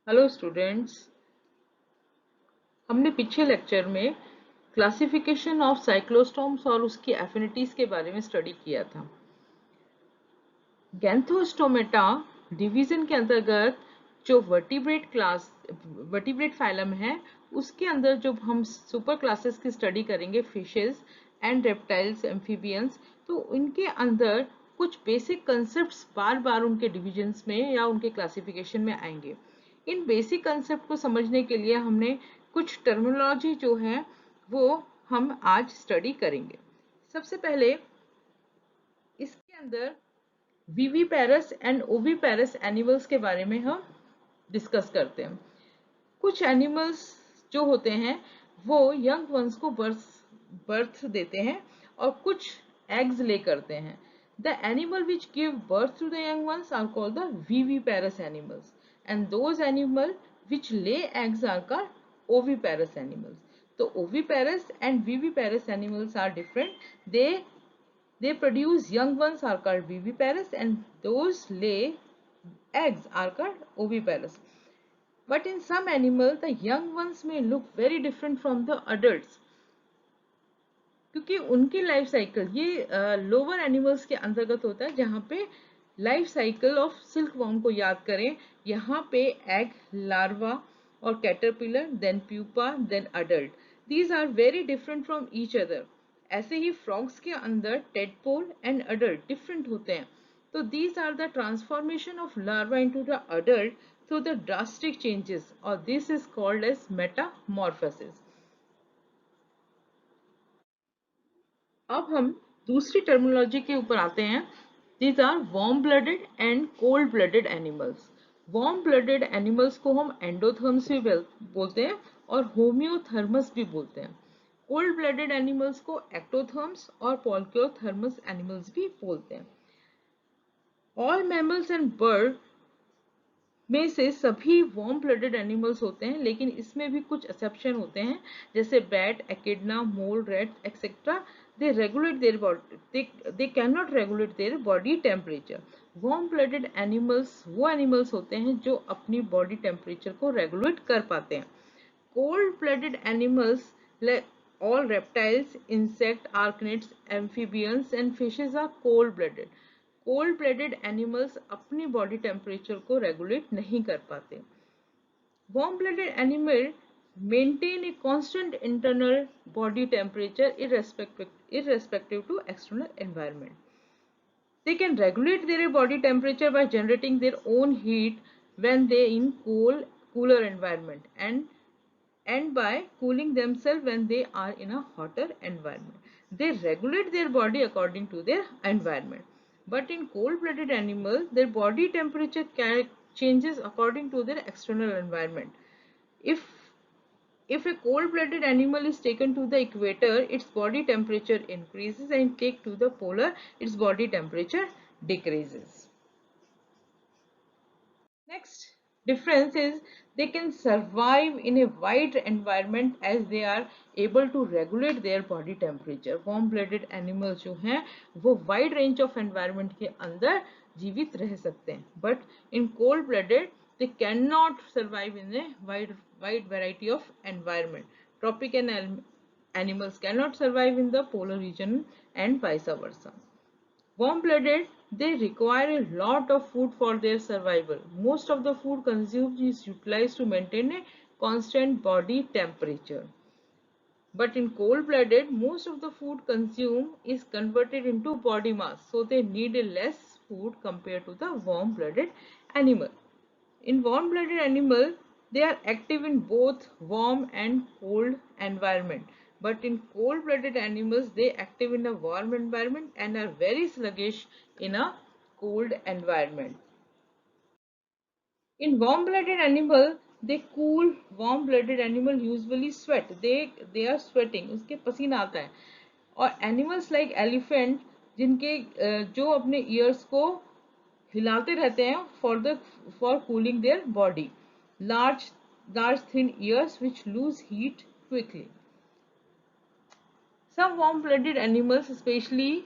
Hello students, हमने पिछले lecture में क्लासिफिकेशन ऑफ साइक्लोस्टोम्स और उसकी एफिनिटीज के बारे में स्टडी किया था। गैंथोस्टोमेटा डिवीजन के अंतर्गत जो वर्टिब्रेट फाइलम है, उसके अंदर जो हम सुपर क्लासेस की स्टडी करेंगे, फिशेस एंड रेप्टाइल्स, एम्फीबियंस, तो इनके अंदर कुछ बेसिक कंसेप्ट्स बार बार उनके डिविजन्स में या उनके क्लासिफिकेशन में आएंगे। इन बेसिक कंसेप्ट को समझने के लिए हमने कुछ टर्मिनोलॉजी जो है वो हम आज स्टडी करेंगे। सबसे पहले इसके अंदर विविपेरस एंड ओविपेरस एनिमल्स के बारे में हम डिस्कस करते हैं। कुछ एनिमल्स जो होते हैं वो यंग वंस को बर्थ देते हैं और कुछ एग्स ले करते हैं। The animal which give birth to the young ones are called the viviparous animals and those animal which lay eggs are called oviparous animals. तो oviparous and viviparous animals are different. They produce young ones are called viviparous and those lay eggs are called oviparous. But in some animals, the young ones may look very different from the adults. क्योंकि उनकी life cycle ये lower animals के अंतर्गत होता है, जहाँ पे life cycle of silk worm को याद करें, यहाँ पे एग, लार्वा और caterpillar, then pupa, then adult, these are very different from each other. ऐसे ही फ्रॉग्स के अंदर टेडपोल एंड अडल्ट डिफरेंट होते हैं। तो these are the transformation of larva into the adult through the drastic changes, और this is called as metamorphosis. अब हम दूसरी टर्मिनोलॉजी के ऊपर आते हैं। These are warm blooded and cold blooded animals. Warm blooded animals को हम एंडोथर्म्स भी बोलते हैं और होम्योथर्मस भी बोलते हैं। कोल्ड ब्लडेड एनिमल्स को एक्टोथर्म्स और पॉल्कियोथर्मस एनिमल्स भी बोलते हैं। ऑल मैमल्स एंड बर्ड में से सभी वार्म ब्लडेड एनिमल्स होते हैं, लेकिन इसमें भी कुछ एक्सेप्शन होते हैं, जैसे bat, एकिडना, mole, rat etcetera. they regulate their body, they cannot regulate their body temperature. Warm blooded animals वो एनिमल्स होते हैं जो अपनी बॉडी टेम्परेचर को रेगुलेट कर पाते हैं। Cold blooded animals, all reptiles, insect, arachnids, amphibians and fishes are cold blooded. Cold blooded animals अपनी बॉडी टेम्परेचर को रेगुलेट नहीं कर पाते। Warm blooded animal maintain a constant internal body temperature irrespective to external environment. They can regulate their body temperature by generating their own heat when they in cooler environment, and by cooling themselves when they are in a hotter environment. They regulate their body according to their environment. But in cold-blooded animals, their body temperature changes according to their external environment. If a cold-blooded animal is taken to the equator, its body temperature increases, and take to the polar, its body temperature decreases. Next difference is they can survive in a wide environment as they are able to regulate their body temperature. Warm blooded animals जो हैं वो wide range of environment के अंदर जीवित रह सकते हैं, but in cold blooded they cannot survive in a wide variety of environment. Tropical animals cannot survive in the polar region and vice versa. Warm-blooded, they require a lot of food for their survival. Most of the food consumed is utilized to maintain a constant body temperature. But in cold-blooded, most of the food consumed is converted into body mass, so they need a less food compared to the warm-blooded animal. In warm-blooded animal, they are active in both warm and cold environment. But in cold-blooded animals, they active in a warm environment and are very sluggish in a cold environment. In warm-blooded animal, they cool. Warm-blooded animal usually sweat. They are sweating. उसके पसीना आता है. और animals like elephant, जिनके जो अपने ears को हिलाते रहते हैं for cooling their body. Large thin ears which lose heat quickly. Some warm-blooded animals, especially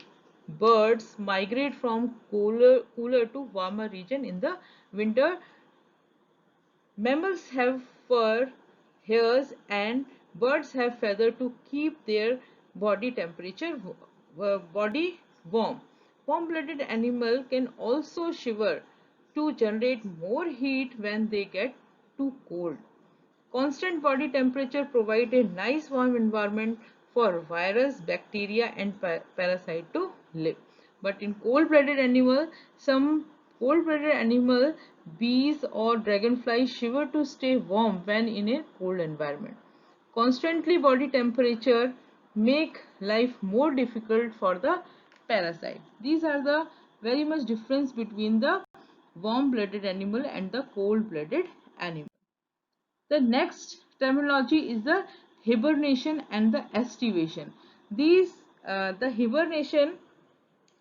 birds, migrate from cooler to warmer region in the winter Mammals have fur, hairs, and birds have feather to keep their body warm. Warm-blooded animal can also shiver to generate more heat when they get too cold. Constant body temperature provides a nice warm environment for virus, bacteria and parasite to live. But in cold-blooded animal, some cold-blooded animal, bees or dragonflies shiver to stay warm when in a cold environment. Constantly body temperature make life more difficult for the parasite. These are the very much difference between the warm-blooded animal and the cold-blooded animal. The next terminology is the hibernation and the estivation. The hibernation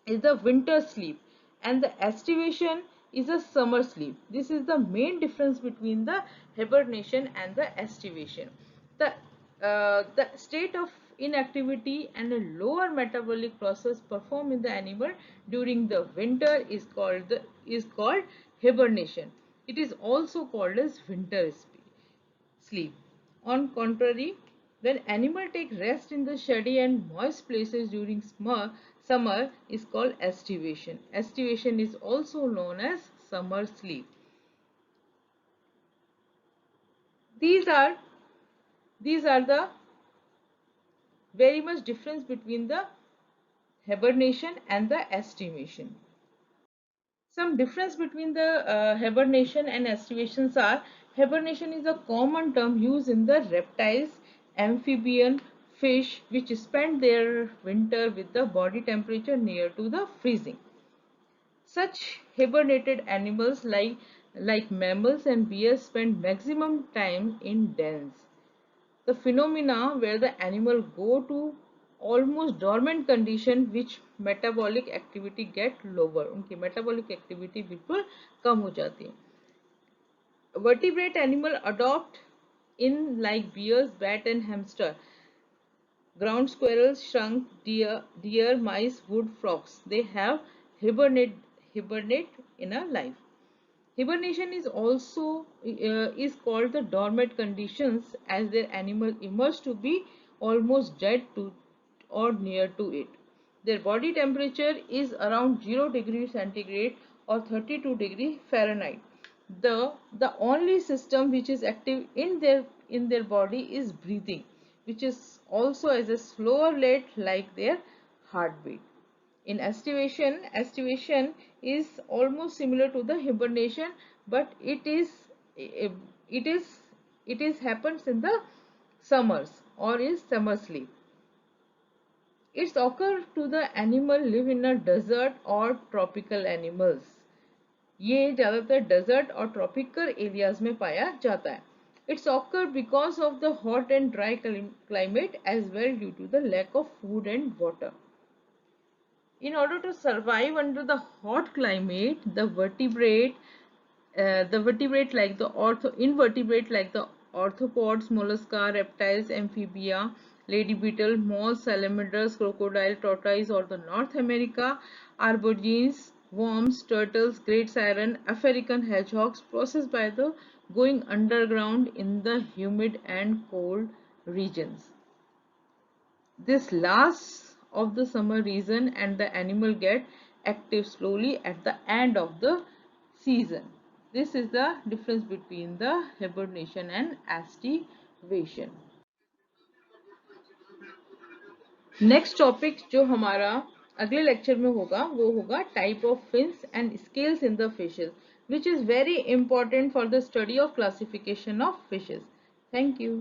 is the winter sleep and the estivation is a summer sleep. This is the main difference between the hibernation and the estivation. The state of inactivity and a lower metabolic process performed in the animal during the winter is called hibernation. It is also called as winter sleep. On contrary, when animal take rest in the shady and moist places during summer is called estivation. Estivation is also known as summer sleep. These are the very much difference between the hibernation and the estivation. Some difference between the hibernation and estivations are: hibernation is a common term used in the reptiles, amphibian, fish which spend their winter with the body temperature near to the freezing. Such hibernated animals like mammals and bears spend maximum time in dens. The phenomena where the animal go to almost dormant condition which metabolic activity get lower, उनकी metabolic activity बिल्कुल कम हो जाती है. Vertebrate animal adopt in like bears, bat and hamster, ground squirrels, skunk, deer, mice, wood frogs. They have hibernate in a life. Hibernation is also is called the dormant conditions as their animal emerge to be almost dead to or near to it. Their body temperature is around 0 degrees centigrade or 32 degrees Fahrenheit. The only system which is active in their body is breathing, which is also as a slower rate like their heartbeat. In estivation is almost similar to the hibernation, but it is happens in the summers or is summer sleep. It's occur to the animal live in a desert or tropical animals. ये ज़्यादातर desert और tropical areas में पाया जाता है. It's occur because of the hot and dry climate as well due to the lack of food and water. In order to survive under the hot climate, the vertebrate like the invertebrate like the arthropods, mollusca, reptiles, amphibia, lady beetle, moths, salamanders, crocodile, tortoise or the North America, aborigines, worms, turtles, great siren, African hedgehogs processed by the going underground in the humid and cold regions. This lasts of the summer season and the animal get active slowly at the end of the season. This is the difference between the hibernation and estivation. Next topic जो हमारा अगले lecture में होगा वो होगा type of fins and scales in the fishes, which is very important for the study of classification of fishes. Thank you.